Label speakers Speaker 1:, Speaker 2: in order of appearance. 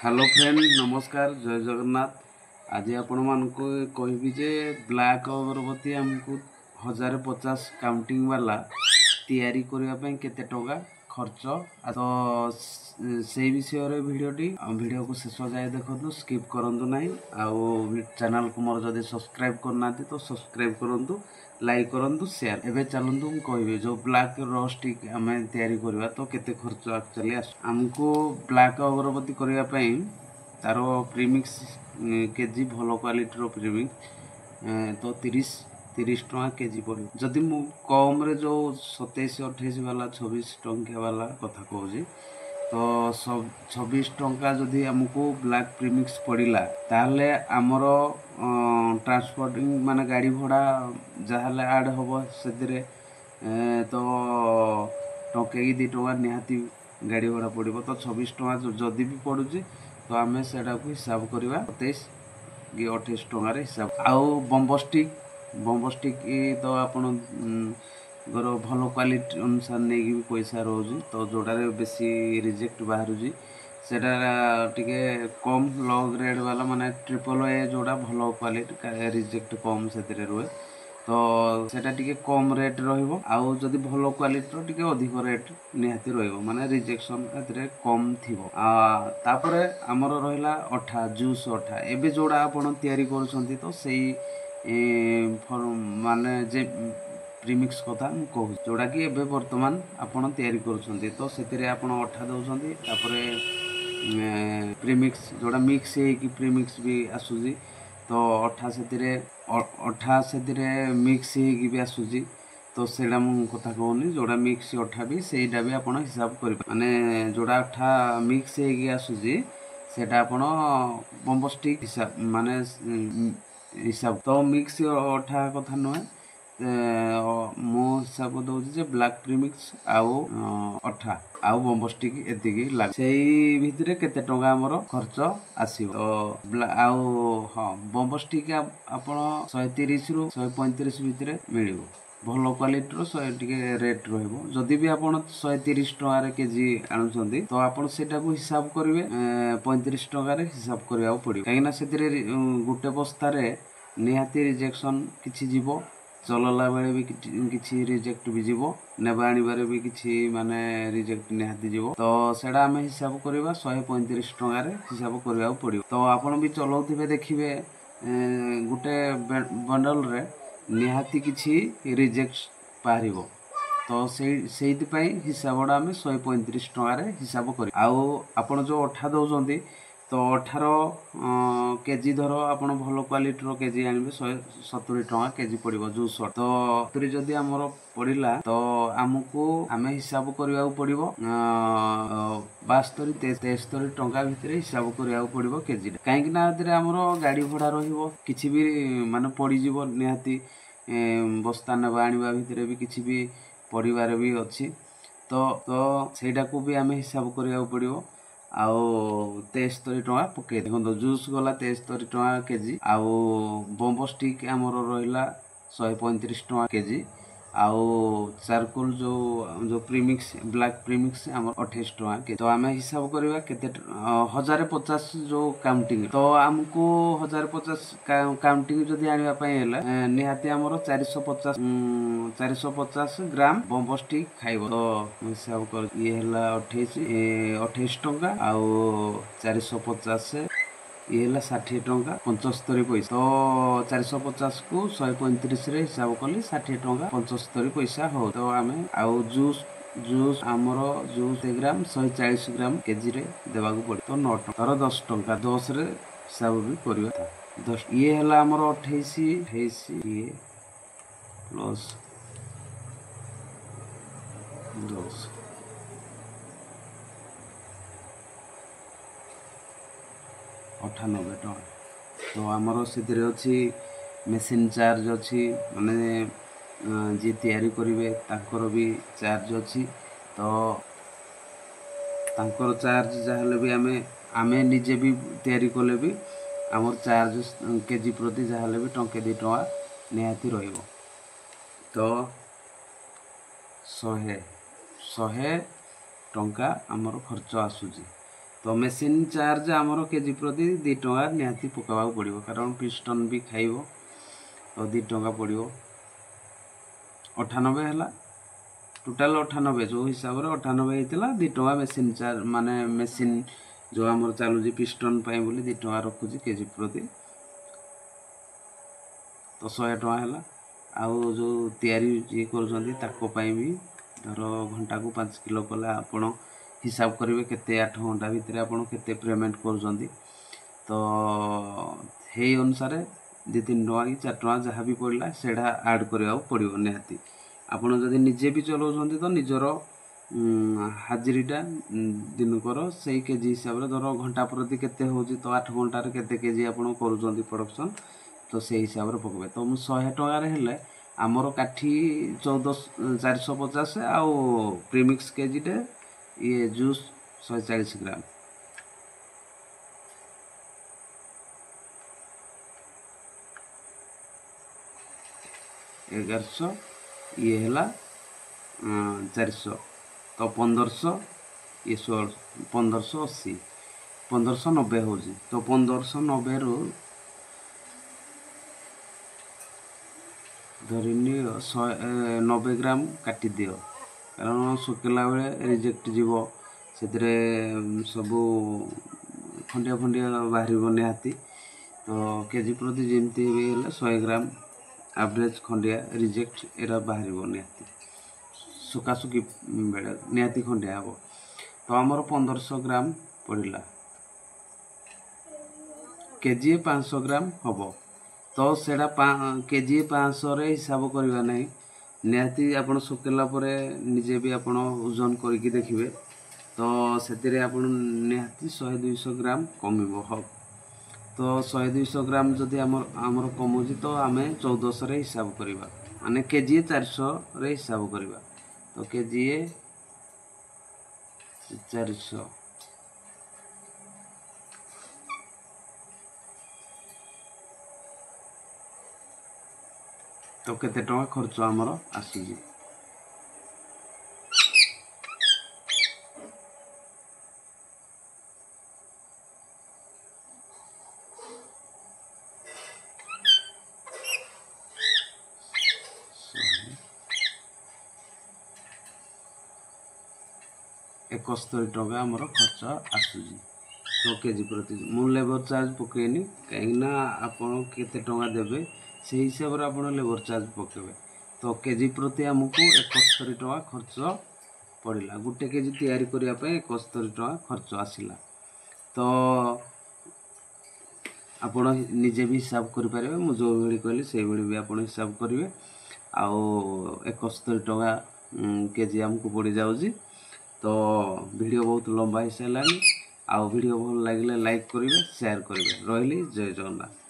Speaker 1: Hello friend नमस्कार जय जगन्नाथ। आज आपण मानक कहबी जे ब्लैक अगरबत्ती आमको 1050 काउंटिंग वाला तैयारी करने केते टका खर्च तो से विषय रे वीडियो को शेष जाए देखो स्किप करंतु नहीं। आउ चैनल को मोर जदि सब्सक्राइब करना तो सब्सक्राइब करंतु लाइक करंतु शेयर। एबे चलंतु कहबी जो ब्लैक रस्टिक आम तैयारी करवा तो केते खर्च एक्चुअली आमको ब्लैक अगरबत्ती करने पई तार प्रीमिक्स केजी भल क्वालिटी प्रीमिक्स तो 30 टका केजी पड़े। जदि मु कम रे जो 27-28 वाला 26 टंकिया वाला कथा कहूँ तो 26 टंका जदि आमको ब्लैक प्रीमिक्स पड़ला ताहले आमर ट्रांसपोर्टिंग माने गाड़ी भड़ा जहाँ आड हम से तो टंके कि 2 टका निहाती गाड़ी भड़ा पड़ो। तो 26 टका जदि भी पड़ुची तो आम से हिसाब करवा 27 कि 28 टकर हिसाब। आउ बम्बस्टिक तो आपण भल क्वालिटी अनुसार नहीं भी पैसा रोज तो जोड़ारे बेसी रिजेक्ट बाहर सेटा टिके कम लो ग्रेड वाला माने ट्रिपल ए जोड़ा भल क्वालिटी रिजेक्ट कम से रुए तो सेटा टिके कम रेट रहिबो। आउ जदि भल क्वालिटी टिके अधिक रेट निहाती रहिबो माने रिजेक्शन एतरे कम थिबो। तापरे हमर रहिला अठा जूस अठा एबे जोड़ा आपण तयारी करूछंती तो सेही माने जे प्रीमिक्स कथा मु कहू जोड़ा कि एबे वर्तमान आपण तयारी करूछंती तो सेतिरे आपण अठा दउछंती तापरे प्रीमिक्स जोड़ा मिक्स है कि प्रीमिक्स भी आसुजी तो अठा से मिक्स है भी आसुजी तो सेटा मु कथा कहूनी जोड़ा मिक्स अठा भी सेटा भी आपण हिसाब कर माने जोड़ा अठा मिक्स है आसुजी सेटा आपण बम्बस्टिक हिसाब माने हिसाब तो मिक्स अठा कथा नुहे मो हिसाब दउछि ब्लैक प्रीमिक्स आउ अठा आउ बम्बस्टिक एतिकी लाग सेही भितरे केते टंका हमर खर्च आसीबो तो आउ हाँ बम्बस्टिक आपण 130 रु 135 भितरे मिलिबो भल क्वालिटी रो टिके रेट रहइबो। जदि भी आपण 130 टका केजी आनुछंती तो आपण सेटा को हिसाब करिवे 35 टका रे हिसाब करिया पड़िबो काहेना सेतिरे गुटे बस्ता रे निहाती रिजेक्शन किछि जीवो चलला बेले भी किछि रिजेक्ट भी जीवो नेबा आनिबारे भी किछि माने रिजेक्ट निहाती जीवो तो सेडा आमे हिसाब करबा 135 टका रे हिसाब करिया पड़िबो। तो आपण भी चलौथिबे देखिबे गुटे बंडल रे निहाती किछि रिजेक्ट पारिबो तो से हिसाबटा आम 135 टका हिसाब कर। आउ आपण जो अठा दौरान तो 18 केजी धर आप भल क्वालिटी केजी आनबे 170 टका केजी पड़ो जूस तो 70 जदि आमर पड़ा तो आमको आम हिसाब करने पड़ो 72-73 टका भितर हिसाब करने पड़ो केजी कहीं आमर गाड़ी भड़ा रही भी माने पड़ज निहाती बस्ता नेबा आनिबा भितर भी किसी भी परिवार भी अच्छी तो सेटा को भी आम हिसाब करने पड़ो आउ 73 टका पकई देखो जूस गला 73 टका केजी आउ बम्बस्टिक आमर रहा 135 टका केजी आउ चारकोल जो प्रीमिक्स ब्लैक प्रीमिक्स आमर 28 टका के तो आम हिसाब करवा केते 1050 जो काउंटिंग तो आमको 1050 काउंटिंग जदि आनिबा पई हैला निहाती आमर 450 ग्राम बम्बस्टिक खाइबो तो हिसाब कर ये हैला 28 टका आउ 450 ये 60 टका 75 पैसा तो 450 को 135 रे हिसाब कली 60 टका 75 पैसा हो तो आम आउ जूस आमर जूस ग्राम 140 ग्राम केजी रे देवा को पड़े तो 9 टका 10 टका 10 रे हिसाब भी करवा था 10 ये हैला आमर 28 ये प्लस 10 98 टका तो आमर से अच्छी मेसीन चार्ज अच्छी माने जी तैयारी करेंगे तांकर भी चार्ज अच्छी तो तांकर चार्ज जहाँ भी आमे निजे भी तैयारी कले भी आमर चार्ज केजी प्रति जहाँ भी टंके 2 टका निहाती रहिबो तो 100 टंका आमर खर्च आसूची तो मेसीन चार्ज आमर केजी प्रति 2 टंका निहाती पकावा पड़ो कारण पिस्टन भी खाइब तो 2 टंका पड़ो 98 है टोटाल 98 जो हिसाब से 98 होता 2 टंका मेसीन चार्ज माने मेसीन जो आमर चलुची पिस्टन बोली 2 टंका रखुची केजी प्रति तो 100 टंका है आउ जो तैयारी ये कर भी धर घंटा को 5 किलो कले आपण हिसाब करेंगे केते 8 घंटा भितर आपण केते पेमेंट कर तो हे अनुसार 2-3 टंका कि 4 टंका जहाँ भी पड़ा सेटा ऐड करने पड़ो निहाती आपण जदि निजे भी चलाउछन्ती तो निजर हाजिरीटा दिनकर से केजी हिसाब से धर घंटा प्रति केते होची तो 8 घंटार केते केजी आपण करूछन्ती प्रोडक्शन तो से हिसाब से पकबे तो 100 टंकार हेले आमर काठी 1450 आउ प्रीमिक्स केजीटे ये जूस 140 ग्राम एगारश ये है 400 तो 1500 ये 1580 1590 हो तो 1590 रु धरनी 90 ग्राम काटी दियो कारण सुखेला बेले रिजेक्ट जीव से सबू खंडिया खंडिया बाहर निहाती तो केजी प्रति जमती भी 100 ग्राम एवरेज खंडिया रिजेक्ट एरा बाहर निहाती सुखासुखी बेले निहाती खंडिया हे तो आमर 1500 ग्राम पड़ा केजी 500 ग्राम हम तो सेटा केजी 500 रे हिसाब करवा नहीं निहाती आपण सुकेला परे निजे भी आपण ओजन करके देखिए तो से आपण निहाती 100-200 ग्राम कमिबो हो तो 100-200 ग्राम जदि आमर कमुची तो आम 1400 रे हिसाब करवा माने केजी 400 रे हिसाब करवा तो केजी 400 तो केते टंका खर्च आमर आसी एकस्तरी टंका आमर खर्च आसूजी तो केजी प्रति मु लेबर चार्ज पकईनी कहीं आपड़ केते टंका देवे से हिसाब से आप लेबर चार्ज पकेबे तो केजी प्रति आमको 71 टंका खर्च पड़ा गोटे केजी तैयारी करने 71 टंका खर्च आसला तो आपण निजे भी हिसाब करें मुझे जो भाई कहली से भाई भी आप हिसाब करेंगे आउ 71 टंका केजी आमको पड़ जाऊँगी तो वीडियो बहुत लंबा हो सारानी आउ वीडियो भल लगे लाइक करेंगे शेयर करेंगे रही जय जगन्नाथ।